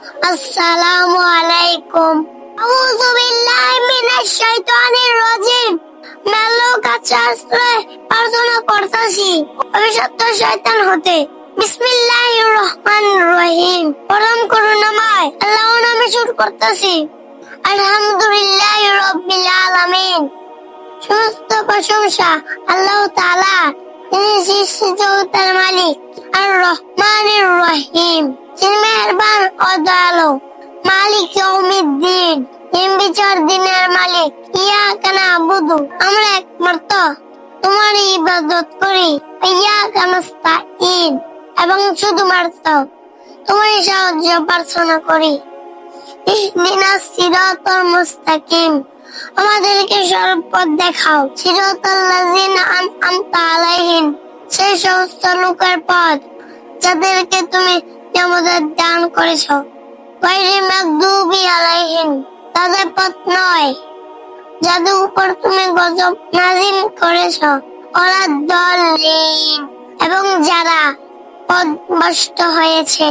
আসসালামু আলাইকুম। আউযু বিল্লাহি মিনাশ শাইতানির রাজিম। আমি আল্লাহর কাছে আশ্রয় প্রার্থনা করতেছি অভিশপ্ত শয়তান হতে। বিসমিল্লাহির রহমানির রহিম। পরম করুণাময় আল্লাহর নামে শুরু করতেছি। আলহামদুলিল্লাহি রাব্বিল আলামিন। সমস্ত প্রশংসা আল্লাহ তাআলা, তিনি সৃষ্টি জগতের মালিক। আর রহমানির রহিম, তিনি মেহেরবান ও দয়ালু। মালিক ইয়াউমিদ্দিন, তিনি বিচার দিনের মালিক। ইয়াকা না'বুদু, আমরা একমাত্র তোমার ইবাদত করি। ইয়াকা নাস্তাঈন, এবং শুধুমাত্র তোমারই সাহায্য প্রার্থনা করি। ইহদিনাস সিরাতাল মুস্তাকিম, আমাদেরকে সরল পথ দেখাও। সিরাতাল লাযিনা আন'আমতা আলাইহিম, সেই সমস্ত লোকের পথ যাদেরকে তুমি নিয়ামত দান করেছো। গায়রিল মাগদুবি আলাইহিম, তাদের পথ নয় যাদের উপর তুমি গজব নাযিল করেছো। ওয়ালাদ-দাল্লিন, এবং যারা পথভ্রষ্ট হয়েছে।